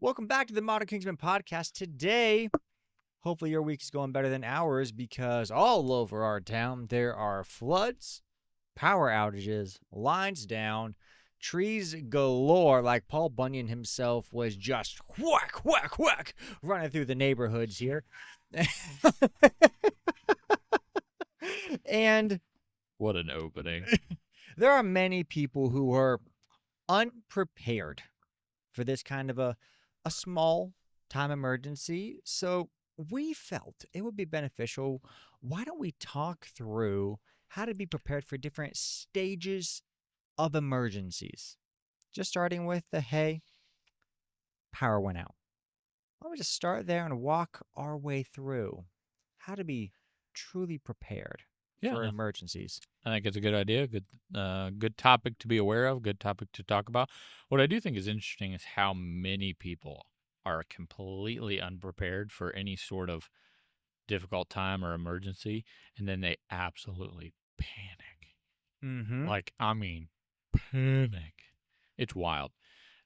Welcome back to the Modern Kingsman podcast. Today, hopefully your week is going better than ours because all over our town there are floods, power outages, lines down, trees galore, like Paul Bunyan himself was just whack, whack, whack, running through the neighborhoods here. And What an opening. there are many people who are unprepared for this kind of a small time emergency. So we felt it would be beneficial. Why don't we talk through how to be prepared for different stages of emergencies? Just starting with the hey, power went out. Why don't we just start there and walk our way through how to be truly prepared for No, emergencies? I think it's a good idea. Good topic to be aware of. Good topic to talk about. What I do think is interesting is how many people are completely unprepared for any sort of difficult time or emergency, and then they absolutely panic. Mm-hmm. I mean, panic. It's wild.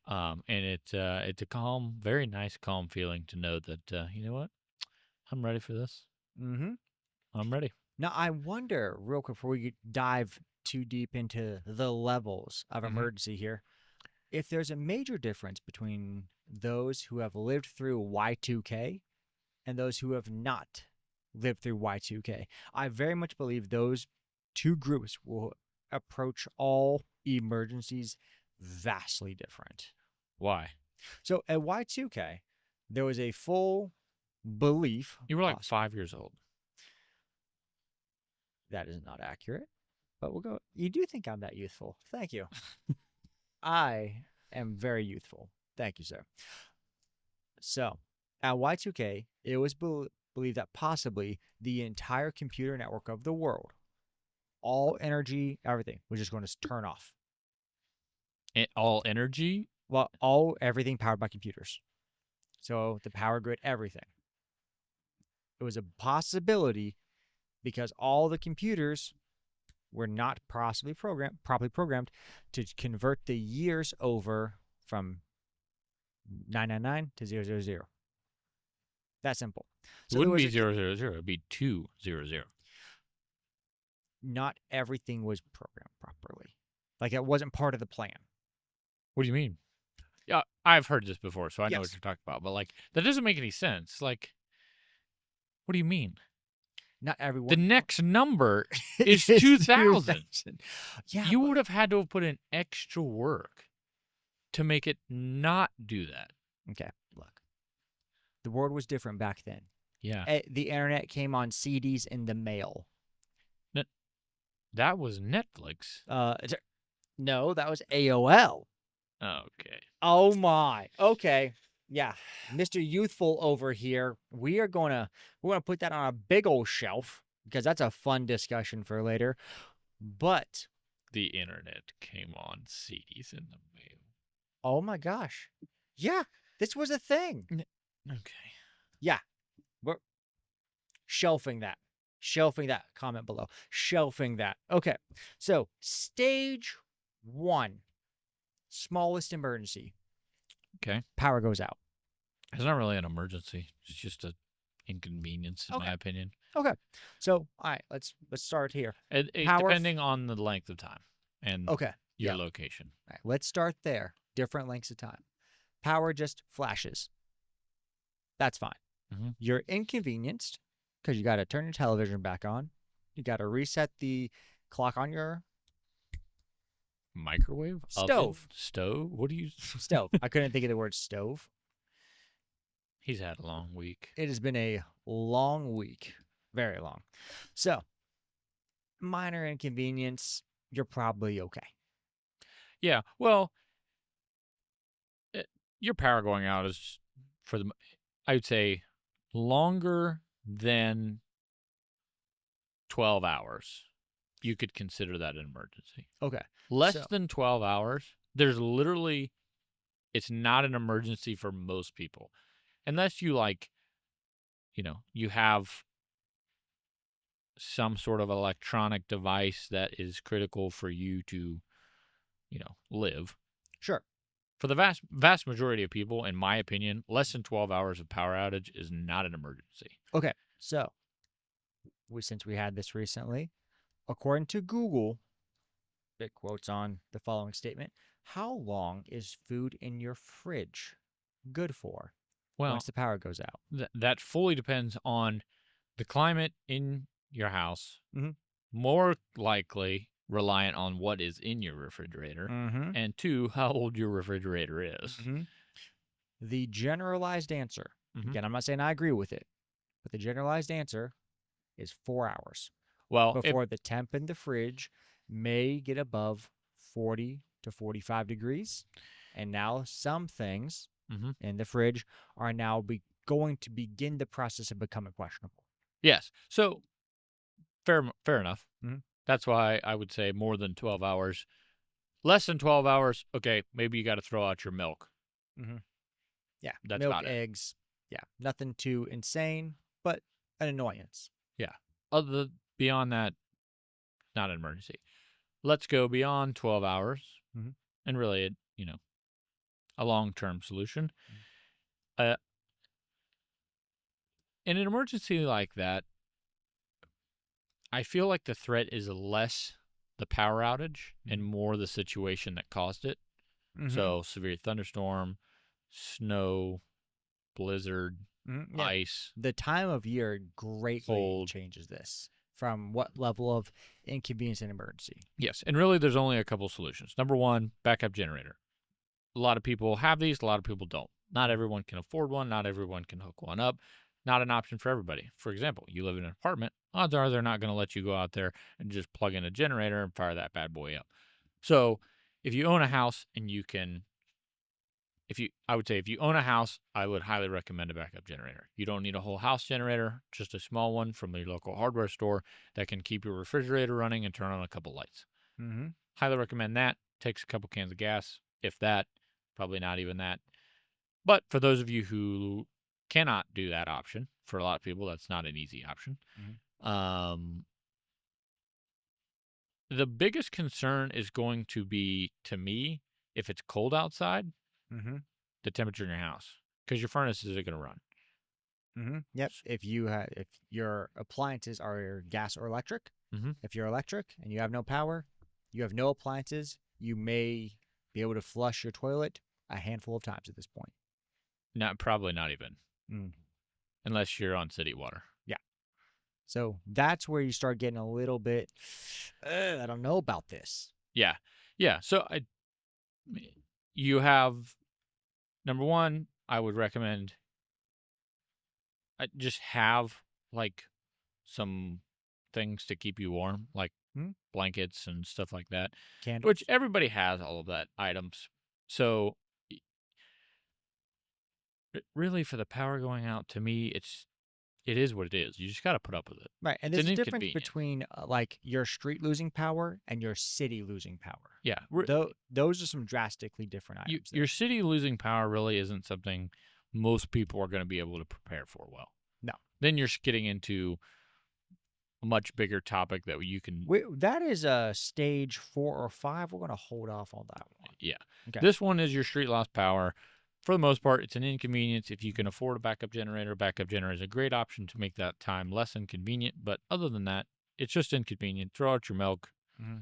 And it's a calm, very nice, calm feeling to know that you know what, I'm ready for this. Mm-hmm. I'm ready. Now, I wonder, real quick, before we dive too deep into the levels of emergency here, if there's a major difference between those who have lived through Y2K and those who have not lived through Y2K. I very much believe those two groups will approach all emergencies vastly different. Why? So at Y2K, there was a full belief. You were like 5 years old. That is not accurate, but we'll go. You do think I'm that youthful. Thank you. I am very youthful. Thank you, sir. So at Y2K, it was believed that possibly the entire computer network of the world, all energy, everything, was just going to turn off. All energy? Well, everything powered by computers. So the power grid, everything. It was a possibility because all the computers were not properly programmed to convert the years over from 999 to 000. That simple. So it wouldn't be 000. It'd be 200. Not everything was programmed properly. Like it wasn't part of the plan. What do you mean? Yeah, I've heard this before, so I know Yes. what you're talking about. But that doesn't make any sense. What do you mean? Not everyone. The next number is 2000. Yeah. You would have had to have put in extra work to make it not do that. Okay, look. The world was different back then. Yeah. The internet came on CDs in the mail. That was Netflix. No, that was AOL. Okay. Oh my. Okay. Yeah. Mr. Youthful over here. We're gonna put that on a big old shelf because that's a fun discussion for later. But the internet came on CDs in the mail. Oh my gosh. Yeah, this was a thing. Okay. Yeah. We're shelving that. Comment below. Shelving that. Okay. So, stage 1. Smallest emergency. Okay. Power goes out. It's not really an emergency. It's just an inconvenience, in my opinion. Okay. So, all right, let's start here. Depending on the length of time and your location. All right, let's start there. Different lengths of time. Power just flashes. That's fine. Mm-hmm. You're inconvenienced because you got to turn your television back on. You got to reset the clock on your microwave? Stove. Oven? Stove? What do you... Stove. I couldn't think of the word stove. He's had a long week. It has been a long week. Very long. So, minor inconvenience, you're probably okay. Yeah, well, your power going out is, I would say, longer than 12 hours. You could consider that an emergency. Okay. Less than 12 hours, it's not an emergency for most people. Unless you you have some sort of electronic device that is critical for you to, live. Sure. For the vast majority of people, in my opinion, less than 12 hours of power outage is not an emergency. Okay, so since we had this recently, according to Google, it quotes on the following statement: how long is food in your fridge good for once Well, the power goes out? that fully depends on the climate in your house, Mm-hmm. more likely reliant on what is in your refrigerator, Mm-hmm. and two, how old your refrigerator is. Mm-hmm. The generalized answer, hmm again, I'm not saying I agree with it, but the generalized answer is 4 hours Well, if before the temp in the fridge may get above 40 to 45 degrees. And now some things mhm. in the fridge are now going to begin the process of becoming questionable. Yes, so fair enough. Mm-hmm. That's why I would say more than 12 hours. Less than 12 hours, okay, maybe you got to throw out your milk. Mm-hmm. Yeah, That's milk, about it. eggs. Yeah, nothing too insane, but an annoyance. Yeah. Other beyond that, not an emergency. Let's go beyond 12 hours Mm-hmm. and really, a long-term solution. Uh, in an emergency like that, I feel like the threat is less the power outage and more the situation that caused it. Mm-hmm. So severe thunderstorm, snow, blizzard, Yeah, ice, the time of year greatly cold. changes this from what level of inconvenience and emergency. Yes, and really there's only a couple solutions. Number one, backup generator. A lot of people have these, a lot of people don't. Not everyone can afford one, not everyone can hook one up. Not an option for everybody. For example, you live in an apartment, odds are they're not going to let you go out there and just plug in a generator and fire that bad boy up. So, if you own a house and you can I would say if you own a house, I would highly recommend a backup generator. You don't need a whole house generator, just a small one from your local hardware store that can keep your refrigerator running and turn on a couple lights. Mm-hmm. Highly recommend that. Takes a couple cans of gas, if that, probably not even that. But for those of you who cannot do that option, for a lot of people, that's not an easy option. Mm-hmm. Um, the biggest concern is going to be, to me, if it's cold outside, Mm-hmm. the temperature in your house, because your furnace isn't going to run. Mm-hmm. Yep. If your appliances are gas or electric, Mm-hmm. if you're electric and you have no power, you have no appliances, you may be able to flush your toilet a handful of times at this point. Probably not even, Mm. unless you're on city water. Yeah. So that's where you start getting a little bit, I don't know about this. Yeah, yeah. So you have number one. I would recommend just have like some things to keep you warm, like Hmm? blankets and stuff like that, which Candles. everybody has all of that items. So really, for the power going out, to me, it is what it is. You just got to put up with it. Right. And It's there's an a difference inconvenience. between like your street losing power and your city losing power. Yeah, Those are some drastically different items your there. city losing power really isn't something most people are going to be able to prepare for well. No. Then you're getting into a much bigger topic that you can. That is a stage 4 or 5. We're going to hold off on that one. Yeah, Okay. this one is your street lost power. For the most part, it's an inconvenience. If you can afford a backup generator is a great option to make that time less inconvenient. But other than that, it's just inconvenient. Throw out your milk. Hmm.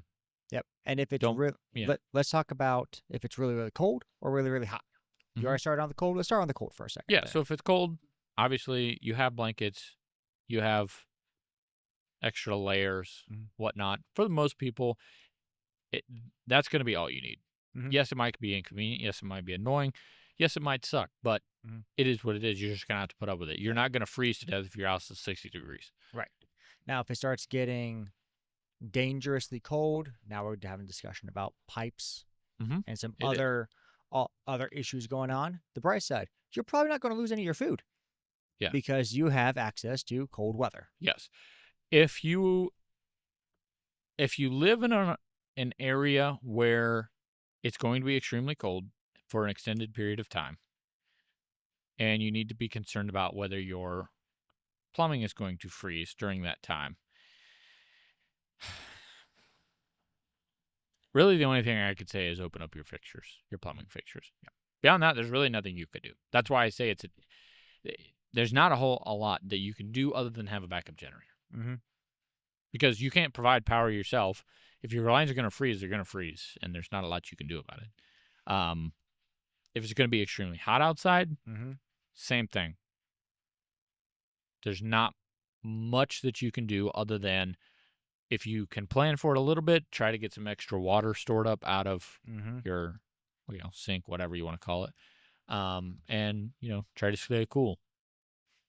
Yep. And if it's Don't. real, Yeah. let's talk about if it's really, really cold or really, really hot. You hmm already started on the cold. Let's start on the cold for a second Yeah. there. So if it's cold, obviously you have blankets, you have extra layers, Hmm. whatnot. For the most people, it that's going to be all you need. Hmm. Yes, it might be inconvenient. Yes, it might be annoying. Yes, it might suck, but Hmm. it is what it is. You're just gonna have to put up with it. You're not gonna freeze to death if your house is 60 degrees. Right. Now, if it starts getting dangerously cold, now we're having a discussion about pipes Mm-hmm. and some It is. other issues going on. The bright side, you're probably not going to lose any of your food Yeah. because you have access to cold weather. Yes. If you live in an area where it's going to be extremely cold for an extended period of time, and you need to be concerned about whether your plumbing is going to freeze during that time, Really, the only thing I could say is open up your fixtures, your plumbing fixtures. Yeah. Beyond that, there's really nothing you could do. That's why I say there's not a lot that you can do other than have a backup generator Mhm. because you can't provide power yourself. If your lines are going to freeze, they're going to freeze, and there's not a lot you can do about it. Um, if it's going to be extremely hot outside, Mhm. same thing. There's not much that you can do other than if you can plan for it a little bit, try to get some extra water stored up out of Mhm. your, sink, whatever you want to call it. And try to stay cool.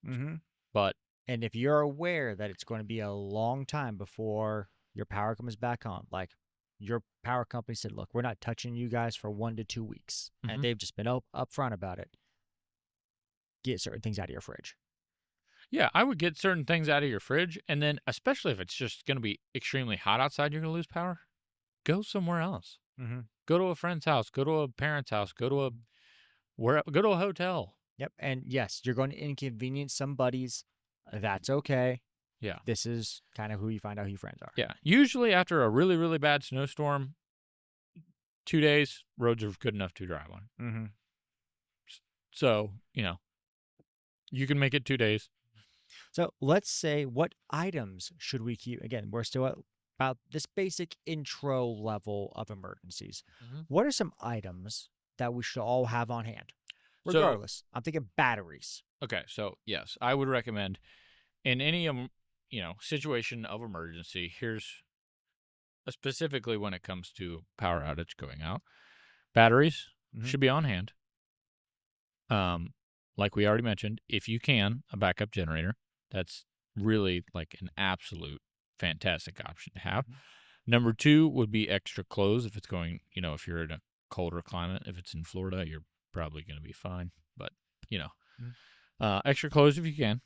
Mhm. But And if you're aware that it's going to be a long time before your power comes back on, like your power company said, look, we're not touching you guys for 1 to 2 weeks, and mhm. they've just been upfront about it. Get certain things out of your fridge. Yeah, I would get certain things out of your fridge, and then especially if it's just going to be extremely hot outside, you're going to lose power. Go somewhere else. Mm-hmm. Go to a friend's house. Go to a parent's house. Go to a hotel. Yep. And yes, you're going to inconvenience some buddies. That's okay. Yeah. This is kind of who you find out who your friends are. Yeah. Usually after a really, really bad snowstorm, 2 days, roads are good enough to drive on. Mm-hmm. So, you can make it 2 days. So let's say, what items should we keep? Again, we're still at about this basic intro level of emergencies. Mhm. What are some items that we should all have on hand? So, Regardless, I'm thinking batteries. okay. So, yes, I would recommend in any, situation of emergency, here's specifically when it comes to power outage going out, batteries Mm-hmm. should be on hand. Like we already mentioned, if you can, a backup generator, that's really like an absolute fantastic option to have. Number two would be extra clothes if it's going, if you're in a colder climate. If it's in Florida, you're probably going to be fine. But, you know, Mm-hmm. extra clothes if you can,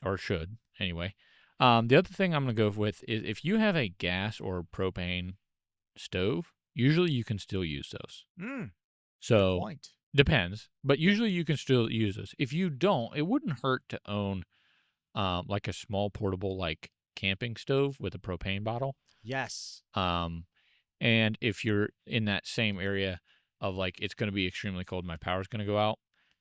or should anyway. The other thing I'm going to go with is if you have a gas or propane stove, usually you can still use those. Mm, good So point. depends, but Yeah. usually you can still use those. If you don't, it wouldn't hurt to own like a small portable like camping stove with a propane bottle. Yes. Um, and if you're in that same area of like it's going to be extremely cold, my power's going to go out.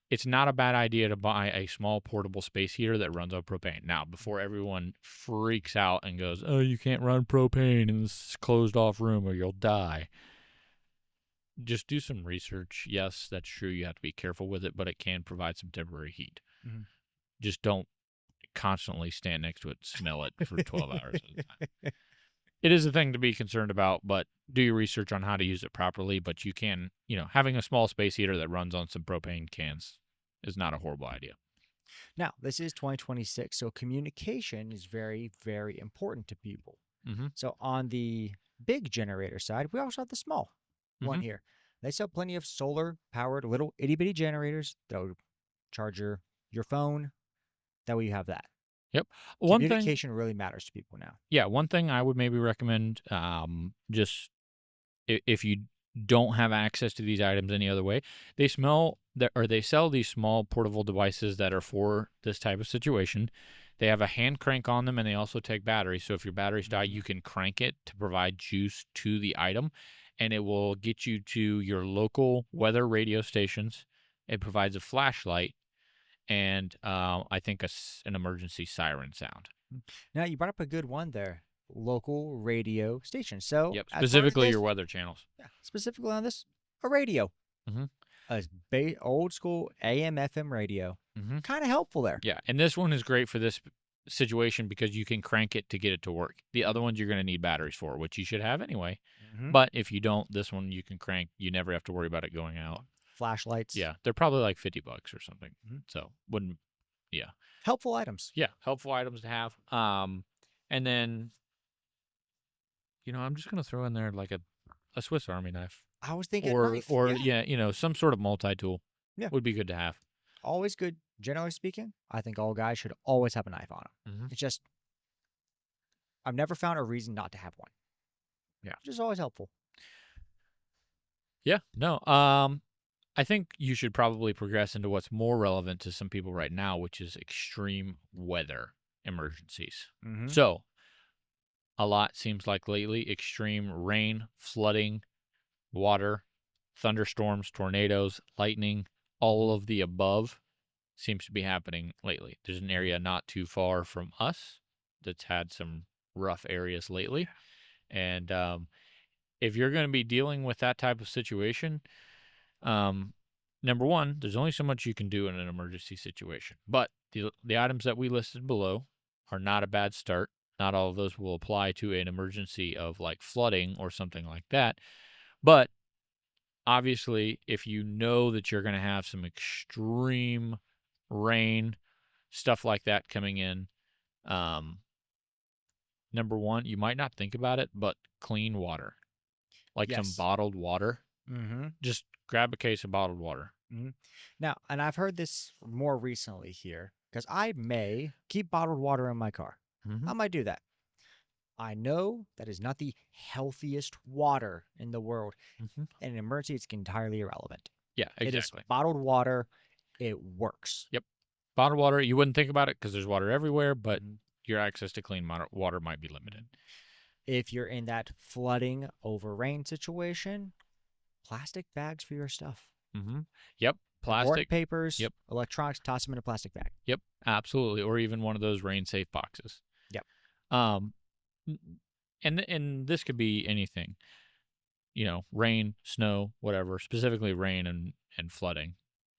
It's not a bad idea to buy a small portable space heater that runs on propane. Now, before everyone freaks out and goes, "Oh, you can't run propane in this closed off room or you'll die." Just do some research. Yes, that's true. You have to be careful with it, but it can provide some temporary heat. Mhm. Just don't constantly stand next to it, smell it for 12 hours at a time. It is a thing to be concerned about, but do your research on how to use it properly. But you can, having a small space heater that runs on some propane cans is not a horrible idea. Now, this is 2026, so communication is very, very important to people. Mm-hmm. So on the big generator side, we also have the small one Mm-hmm. here. They sell plenty of solar powered little itty bitty generators that'll charge your phone. That way you have that. Yep. One thing, Communication really matters to people now. yeah, one thing I would maybe recommend, just if you don't have access to these items any other way, they sell these small portable devices that are for this type of situation. They have a hand crank on them, and they also take batteries. So if your batteries die, Mhm. you can crank it to provide juice to the item, and it will get you to your local weather radio stations. It provides a flashlight and I think an emergency siren sound. Now, you brought up a good one there, local radio station. So, Yep, as far as specifically your this, weather channels. yeah, specifically on this, a radio, Mm-hmm. a old school AM FM radio, Mm-hmm. kind of helpful there. Yeah, and this one is great for this situation because you can crank it to get it to work. The other ones you're going to need batteries for, which you should have anyway. Mhm. But if you don't, this one you can crank. You never have to worry about it going out. Flashlights. Yeah, they're probably like $50 or something. Mhm. So wouldn't. Yeah, Helpful items. yeah, helpful items to have. And then I'm just going to throw in there like a Swiss Army knife. I was thinking Or knife. or Yeah. yeah, some sort of multi-tool Yeah. would be good to have. Always good. Generally speaking, I think all guys should always have a knife on them. Mm-hmm. It's just, I've never found a reason not to have one. Yeah. Which is always helpful. Yeah, no. I think you should probably progress into what's more relevant to some people right now, which is extreme weather emergencies. Mm-hmm. So, a lot, seems like lately. Extreme rain, flooding, water, thunderstorms, tornadoes, lightning, all Mhm. of the above seems to be happening lately. There's an area not too far from us that's had some rough areas lately. Yeah. And if you're going to be dealing with that type of situation, um, number one, there's only so much you can do in an emergency situation. But the items that we listed below are not a bad start. Not all of those will apply to an emergency of like flooding or something like that. But obviously, if you know that you're going to have some extreme rain, stuff like that coming in, um, number one, you might not think about it, but clean water, like some Yes. bottled water. Mhm. Just grab a case of bottled water. Mhm. Now, and I've heard this more recently here because I may keep bottled water in my car. Mm-hmm. I might do that. I know that is not the healthiest water in the world. Mm-hmm. In an emergency, it's entirely irrelevant. Yeah, It is exactly. bottled water. It works. Yep. Bottled water, you wouldn't think about it because there's water everywhere, but Mhm. your access to clean water might be limited. Mhm. If you're in that flooding over rain situation, plastic bags for your stuff. Mm-hmm. Yep. Important Plastic. papers, Yep. electronics, toss them in a plastic bag. Yep. Absolutely. Or even one of those rain safe boxes. Yep. Um, and this could be anything, rain, snow, whatever, specifically rain and flooding.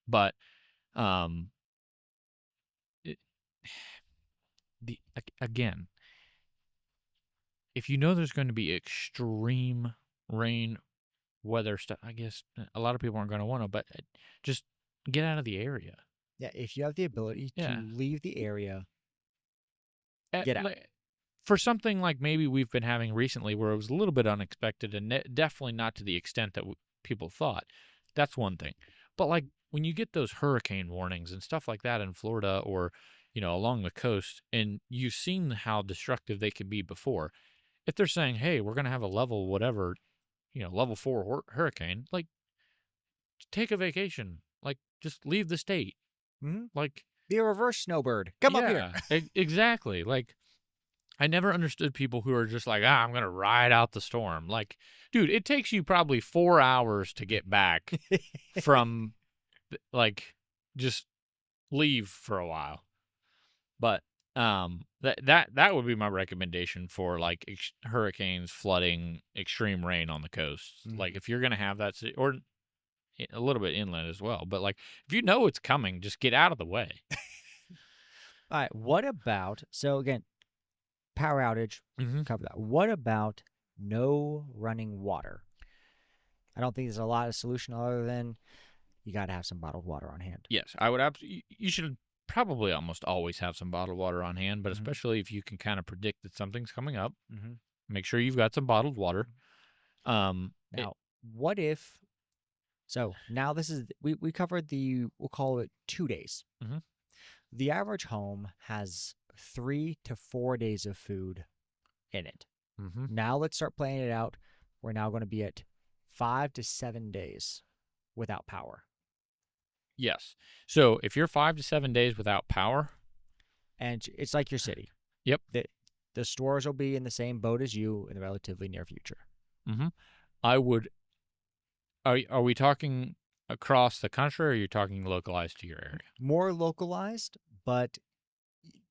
But um, it, again, if you know there's going to be extreme rain, weather stuff, I guess a lot of people aren't going to want to, but just get out of the area. Yeah. If you have the ability to Yeah. leave the area, At, get out. for something like maybe we've been having recently where it was a little bit unexpected and definitely not to the extent that people thought, that's one thing. But like when you get those hurricane warnings and stuff like that in Florida or, along the coast, and you've seen how destructive they can be before, if they're saying, hey, we're going to have a level whatever, level 4 hurricane, like take a vacation, like just leave the state. Mm-hmm. Like, Be a reverse snowbird. Come up here. yeah, exactly. Like, I never understood people who are just like, I'm going to ride out the storm. Like, dude, it takes you probably 4 hours to get back from, like, just leave for a while. But that would be my recommendation for like hurricanes, flooding, extreme rain on the coast. Like, Mhm. if you're going to have that, or a little bit inland as well. But like, if you know it's coming, just get out of the way. All right. What about, so again, power outage, Mm-hmm. cover that. What about no running water? I don't think there's a lot of solution other than you got to have some bottled water on hand. Yes, I would absolutely. You should probably almost always have some bottled water on hand, but Mm-hmm. especially if you can kind of predict that something's coming up, Mm-hmm. make sure you've got some bottled water. It. Now, what if, so now this is, we covered we'll call it 2 days. Mm-hmm. The average home has 3 to 4 days of food in it. Mm-hmm. Now let's start playing it out. We're now going to be at 5 to 7 days without power. Yes. So if you're 5 to 7 days without power, And it's like your city. yep. The stores will be in the same boat as you in the relatively near future. Mm-hmm. I would. Are we talking across the country, or are you talking localized to your area? More localized, but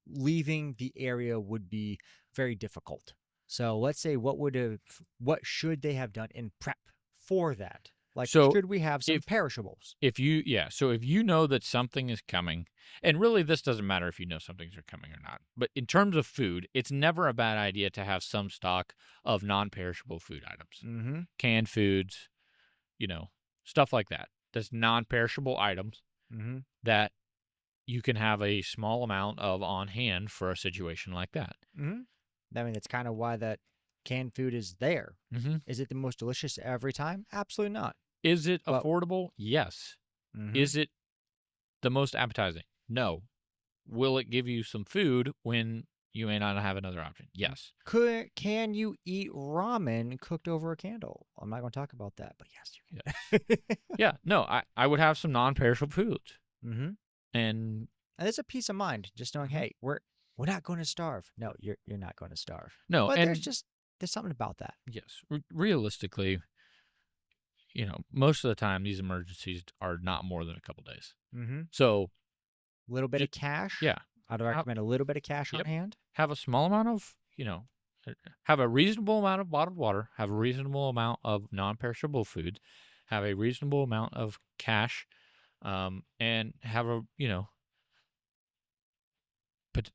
leaving the area would be very difficult. So let's say what should they have done in prep for that? Like, So should we have some if perishables? so if you know that something is coming, and really this doesn't matter if you know something's coming or not, but in terms of food, it's never a bad idea to have some stock of non-perishable food items, Mm-hmm. canned foods, stuff like that. That's non-perishable items Mm-hmm. that you can have a small amount of on hand for a situation like that. Mm-hmm. I mean, that's kind of why that canned food is there. Mm-hmm. Is it the most delicious every time? Absolutely not. Is it But affordable? Yes. mm-hmm. Is it the most appetizing? No. Will it give you some food when you may not have another option? Yes. Can you eat ramen cooked over a candle? I'm not going to talk about that, but yes, you Yes. can. Yeah. No, I would have some non-perishable foods. Mm-hmm. And And it's a peace of mind just knowing, Mhm. hey, we're not going to starve. No, you're not going to starve. No, But and there's something about that. yes, realistically, most of the time these emergencies are not more than a couple days. Mm-hmm. So, A little bit ju- of cash. yeah, I'd have, recommend a little bit of cash on yep, hand. have a small amount of, have a reasonable amount of bottled water, have a reasonable amount of non-perishable food, have a reasonable amount of cash, and have a, but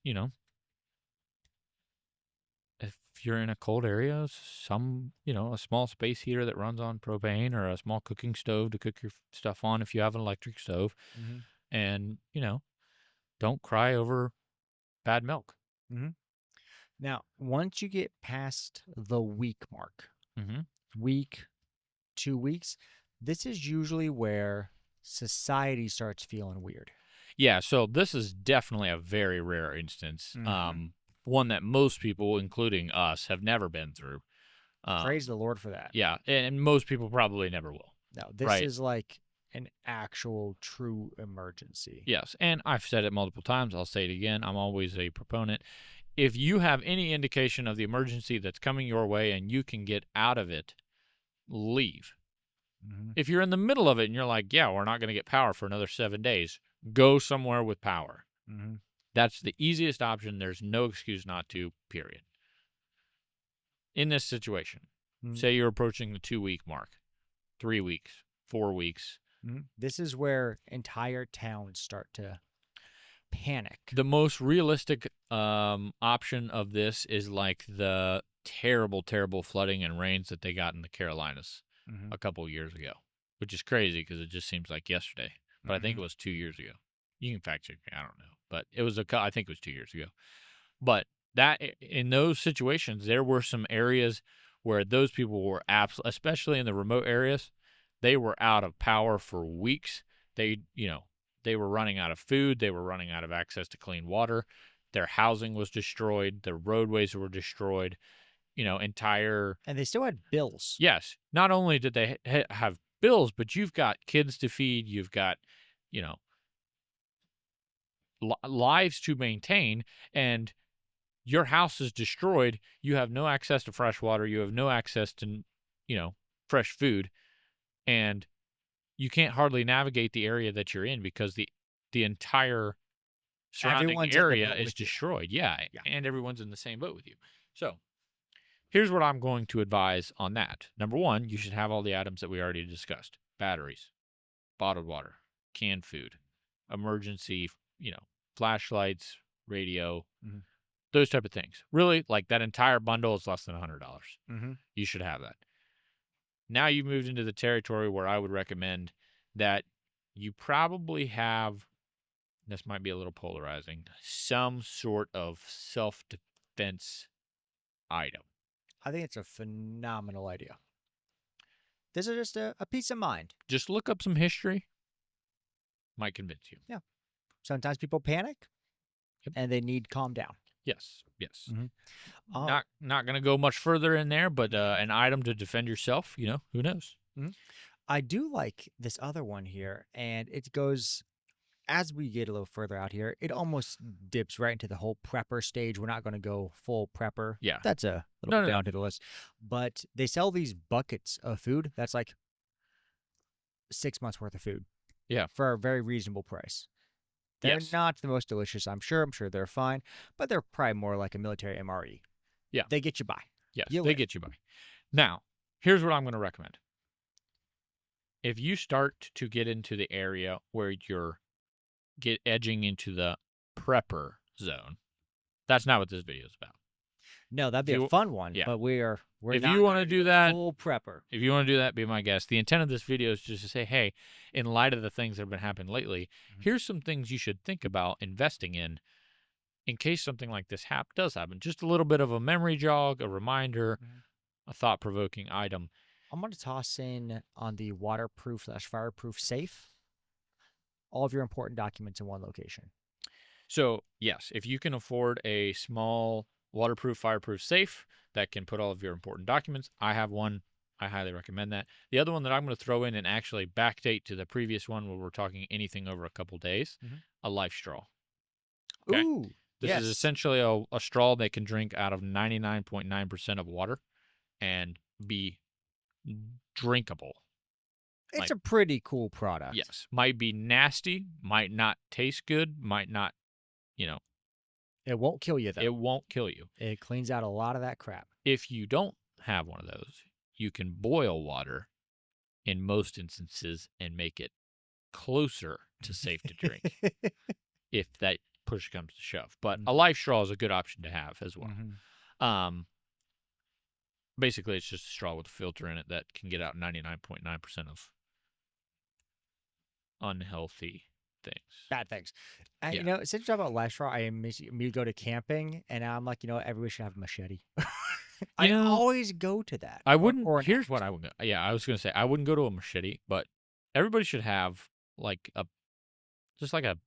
if you're in a cold area, a small space heater that runs on propane or a small cooking stove to cook your stuff on if you have an electric stove. Mm-hmm. And, don't cry over bad milk. Mm-hmm. Now, once you get past the week mark, Hmm. week, 2 weeks, this is usually where society starts feeling weird. Yeah, so this is definitely a very rare instance. Mm-hmm. One that most people, including us, have never been through. Praise the Lord for that. Yeah, and most people probably never will. No, this Right. is like an actual true emergency. Yes, and I've said it multiple times. I'll say it again. I'm always a proponent. If you have any indication of the emergency that's coming your way and you can get out of it, leave. Mm-hmm. If you're in the middle of it and you're like, yeah, we're not going to get power for another 7 days, go somewhere with power. Mm-hmm. That's the easiest option. There's no excuse not to, period. In this situation, Mm-hmm. say you're approaching the 2 week mark, 3 weeks, 4 weeks. Mm-hmm. This is where entire towns start to panic. The most realistic option of this is like the terrible, terrible flooding and rains that they got in the Carolinas Mm-hmm. a couple years ago, which is crazy because it just seems like yesterday. But I think Mm-hmm. it was 2 years ago. You can fact check me. I don't know, but it was I think it was 2 years ago. But that in those situations, there were some areas where those people were especially in the remote areas, they were out of power for weeks. They were running out of food. They were running out of access to clean water. Their housing was destroyed. Their roadways were destroyed. Entire. And they still had bills. Yes. Not only did they have bills, but you've got kids to feed. You've got, you know, lives to maintain. And your house is destroyed. You have no access to fresh water. You have no access to, fresh food. And you can't hardly navigate the area that you're in because the entire surrounding Everyone's in the area boat is with you. destroyed. Yeah, Yeah. and everyone's in the same boat with you. So, here's what I'm going to advise on that. Number one, you should have all the items that we already discussed: batteries, bottled water, canned food, emergency, flashlights, radio, Mm-hmm. those type of things. Really, like that entire bundle is less than $100. Mm-hmm. You should have that. Now you've moved into the territory where I would recommend that you probably have, this might be a little polarizing, some sort of self-defense item. I think it's a phenomenal idea. This is just a peace of mind. Just look up some history. Might convince you. Yeah. Sometimes people panic Yep. and they need calm down. Yes. Mm-hmm. Not going to go much further in there, but an item to defend yourself, who knows? Mm-hmm. I do like this other one here, and it goes as we get a little further out here, it almost dips right into the whole prepper stage. We're not going to go full prepper. Yeah. That's a little No. down to the list. But they sell these buckets of food that's like 6 months worth of food. Yeah. For a very reasonable price. They're Yes. not the most delicious, I'm sure. I'm sure they're fine, but they're probably more like a military MRE. Yeah. They get you by. Yes, You they live. get you by. Now, here's what I'm going to recommend. If you start to get into the area where you're edging into the prepper zone, that's not what this video is about. No, that'd be You- a fun one. yeah. But we're If not you wanna gonna do a that- full prepper. If you want to do that, be my guest. The intent of this video is just to say, hey, in light of the things that have been happening lately, here's some things you should think about investing in case something like this does happen. Just a little bit of a memory jog, a reminder, a thought-provoking item. I'm going to toss in on the waterproof/fireproof safe all of your important documents in one location. So, yes, if you can afford a small waterproof, fireproof safe that can put all of your important documents, I have one. I highly recommend that. The other one that I'm going to throw in and actually backdate to the previous one where we're talking anything over a couple days, a LifeStraw. Okay? Ooh. This is Yes. essentially a straw they can drink out of 99.9% of water and be drinkable. It's Like, a pretty cool product. yes, might be nasty, might not taste good, might not, you know, It won't kill you, it though. won't kill you. It cleans out a lot of that crap. If you don't have one of those, you can boil water in most instances and make it closer to safe to drink if that push comes to shove. But a life straw is a good option to have as well. Mhm. Um, basically, it's just a straw with a filter in it that can get out 99.9% of unhealthy things. Bad things. Yeah. Since you talk about LifeStraws, I immediately go to camping, and I'm like, everybody should have a machete. You I know, always go to that, I or wouldn't. or an Here's what axe. I would. Yeah, I was gonna say I wouldn't go to a machete, but everybody should have like just like a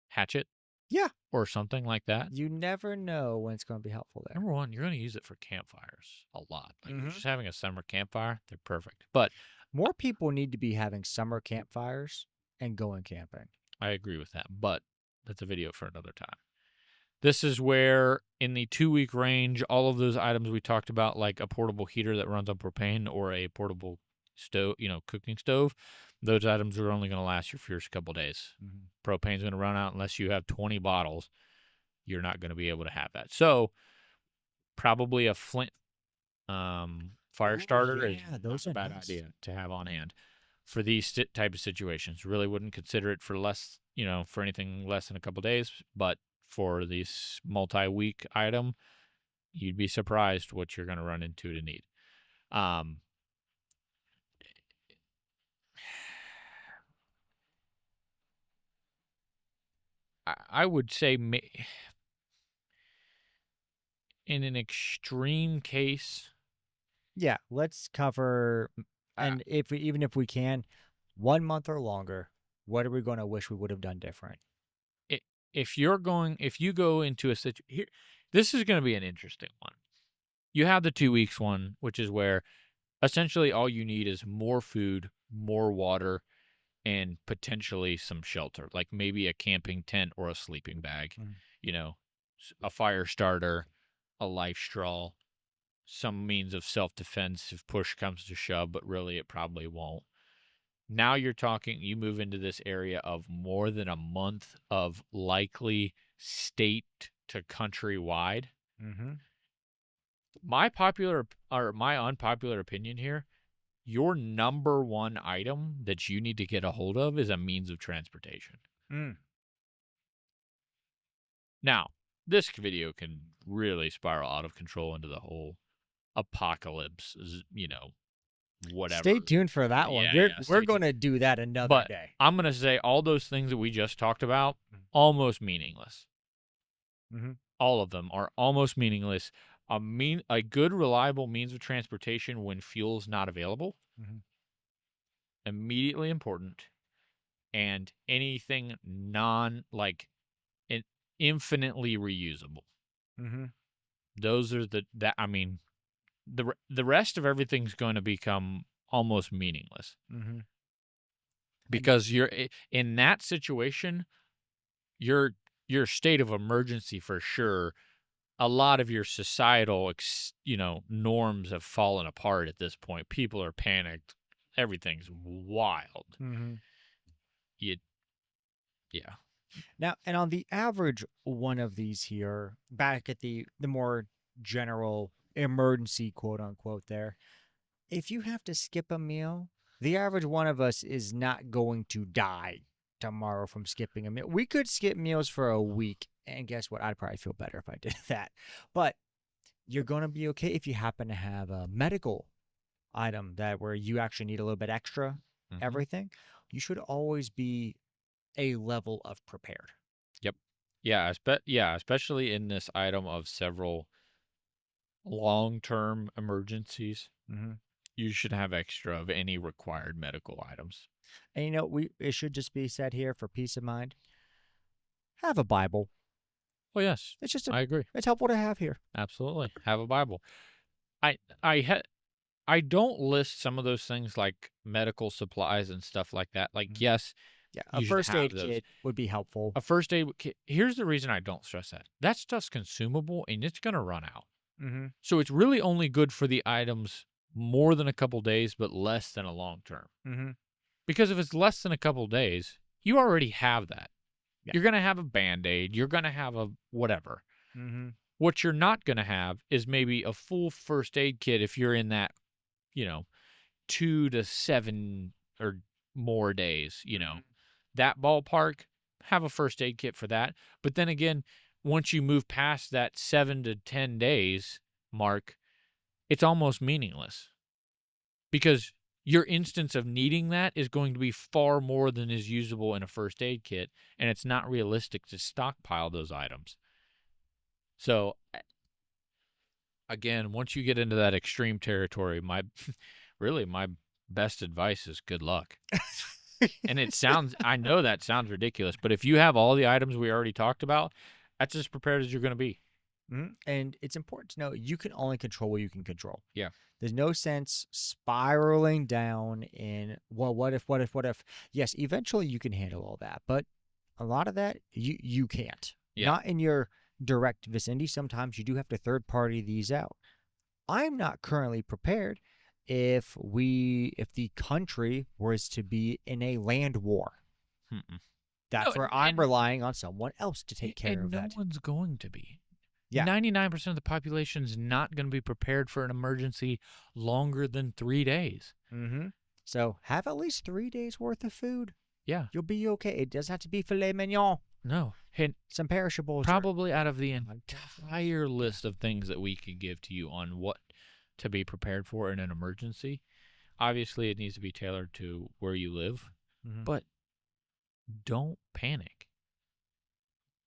hatchet Yeah, or something like that. you never know when it's going to be helpful there. Number one, you're gonna use it for campfires a lot. Like you're Mhm. just having a summer campfire, they're perfect. But More people need to be having summer campfires and going camping. I agree with that. But that's a video for another time. This is where, in the 2 week range, all of those items we talked about, like a portable heater that runs on propane or a portable stove, cooking stove, those items are only going to last your first couple days. Mhm. Propane's going to run out unless you have 20 bottles. You're not going to be able to have that. So, probably a flint fire Oh, starter is yeah, not those a are bad nice. idea to have on hand for these type of situations. Really wouldn't consider it for less, for anything less than a couple days, but for this multi-week item, you'd be surprised what you're going to run into to need. Um, I would say in an extreme case, Yeah, let's cover, uh, and even if we can, 1 month or longer, what are we going to wish we would have done different? if you go into a situation here, this is going to be an interesting one. You have the 2 weeks one, which is where essentially all you need is more food, more water, and potentially some shelter, like maybe a camping tent or a sleeping bag, Mhm. you know, a fire starter, a life straw, some means of self defense if push comes to shove, but really it probably won't. Now you move into this area of more than a month of likely state to countrywide. Mhm. My unpopular opinion here, your number one item that you need to get a hold of is a means of transportation. Mm. Now, this video can really spiral out of control into the whole apocalypse, whatever. Stay tuned for that one. Yeah, We're yeah, we're stay going tuned. to do that another But day. I'm going to say all those things that we just talked about, almost meaningless. Mhm. All of them are almost meaningless. A good, reliable means of transportation when fuel's not available, Mhm. immediately important, and anything infinitely reusable. Mhm. Those are the rest of everything's going to become almost meaningless Mhm. And because you're in that situation. Your state of emergency for sure. A lot of your societal norms have fallen apart at this point. People are panicked. Everything's wild. mhm. You Yeah. Now, and on the average one of these here, back at the more general emergency quote unquote there, if you have to skip a meal, the average one of us is not going to die tomorrow from skipping a meal. We could skip meals for a week, and guess what? I'd probably feel better if I did that. But you're going to be okay if you happen to have a medical item that where you actually need a little bit extra Hmm. everything. You should always be a level of prepared. Yep. Yeah, especially in this item of several long-term emergencies, Mm-hmm. you should have extra of any required medical items. And we it should just be said here for peace of mind. Have a Bible. Oh yes, It's just I agree. it's helpful to have here. Absolutely. Have a Bible. I I ha- I don't list some of those things like medical supplies and stuff like that. Like, Mhm. yes, Yeah, a You should first have aid those. kit would be helpful. A first aid kit. Here's the reason I don't stress that. That stuff's consumable and it's gonna run out. Mhm, So it's really only good for the items more than a couple days, but less than a long term. mhm. Because if it's less than a couple days, you already have that. Yeah. You're gonna have a Band-Aid. You're gonna have a whatever. Mhm, What you're not gonna have is maybe a full first aid kit if you're in that, you know, 2 to 7 or more days, mhm. that ballpark, have a first aid kit for that. But then again, once you move past that 7 to 10 days mark, it's almost meaningless because your instance of needing that is going to be far more than is usable in a first aid kit, and it's not realistic to stockpile those items. So, again, once you get into that extreme territory, my really my best advice is good luck. And I know that sounds ridiculous, but if you have all the items we already talked about, that's as prepared as you're going to be. Mhm, and it's important to know you can only control what you can control. Yeah. There's no sense spiraling down in, well, what if, what if, what if? Yes, eventually you can handle all that, but a lot of that you can't. Yeah. Not in your direct vicinity. Sometimes you do have to third party these out. I'm not currently prepared if the country was to be in a land war. Mm-mm. No, That's where I'm relying on someone else to take care and of no that. one's going to be. Yeah. 99% of the population is not going to be prepared for an emergency longer than 3 days. Mm-hmm. So have at least 3 days worth of food. Yeah. You'll be okay. It doesn't have to be filet mignon. No. And Some perishables. probably out of the entire list of things that we could give to you on what to be prepared for in an emergency, obviously it needs to be tailored to where you live, Mm-hmm. but don't panic.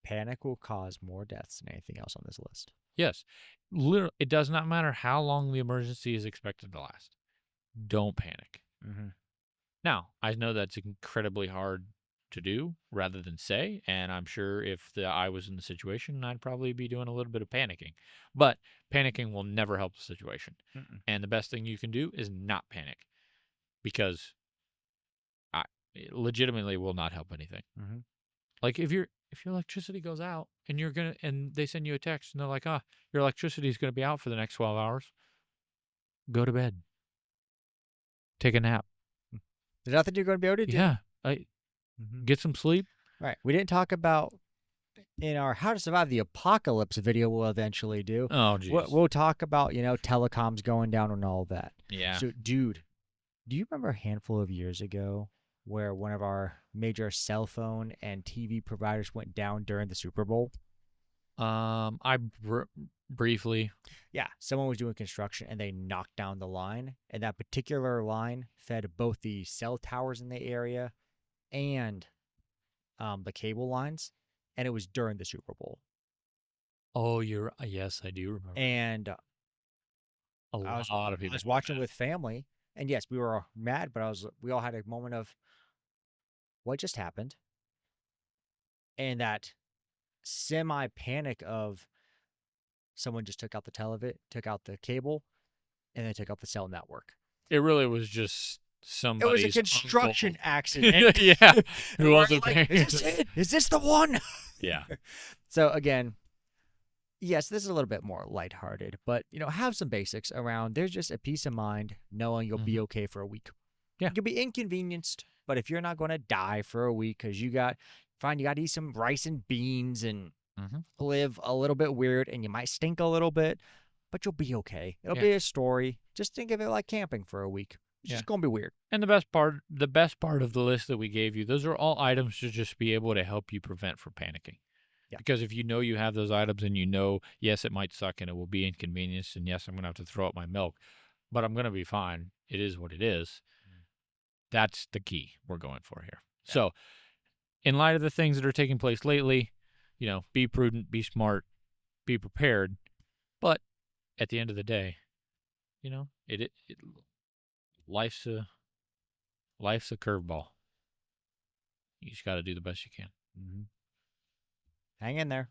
Panic will cause more deaths than anything else on this list. Yes, literally, it does not matter how long the emergency is expected to last. Don't panic. Mm-hmm. Now, I know that's incredibly hard to do rather than say, and I'm sure if I was in the situation, I'd probably be doing a little bit of panicking. But panicking will never help the situation. Mm-mm. And the best thing you can do is not panic because it legitimately will not help anything. Mm-hmm. Like if your electricity goes out and they send you a text and they're like, your electricity is gonna be out for the next 12 hours, go to bed. Take a nap. There's nothing you're going to be able to do. Yeah. Mm-hmm. Get some sleep. Right. We didn't talk about in our How to Survive the Apocalypse video we'll eventually do. Oh geez. We'll talk about, telecoms going down and all that. Yeah. So, dude, do you remember a handful of years ago where one of our major cell phone and TV providers went down during the Super Bowl? I briefly. Yeah, someone was doing construction and they knocked down the line, and that particular line fed both the cell towers in the area and the cable lines, and it was during the Super Bowl. Oh, yes, I do remember. And A lot of I people. was watching with family, and yes, we were mad, but we all had a moment of what just happened, and that semi panic of someone just took out the cable, and then took out the cell network. It really was just It was a somebody's construction uncle. accident. Yeah. And Who we're wasn't like, paying is this it? Is this the one? Yeah. So again, yes, this is a little bit more lighthearted, but have some basics around. There's just a peace of mind knowing you'll be okay for a week. Yeah. You'll be inconvenienced, but if you're not going to die for a week because you got to eat some rice and beans and live a little bit weird, and you might stink a little bit, but you'll be okay. It'll be a story. Just think of it like camping for a week. It's just going to be weird. And the best part of the list that we gave you, those are all items to just be able to help you prevent from panicking. Yeah. Because if you have those items and yes, it might suck and it will be inconvenienced, and yes, I'm going to have to throw up my milk, but I'm going to be fine. It is what it is. That's the key we're going for here. Yeah. So, in light of the things that are taking place lately, be prudent, be smart, be prepared. But at the end of the day, life's a curveball. You just got to do the best you can. Hang in there.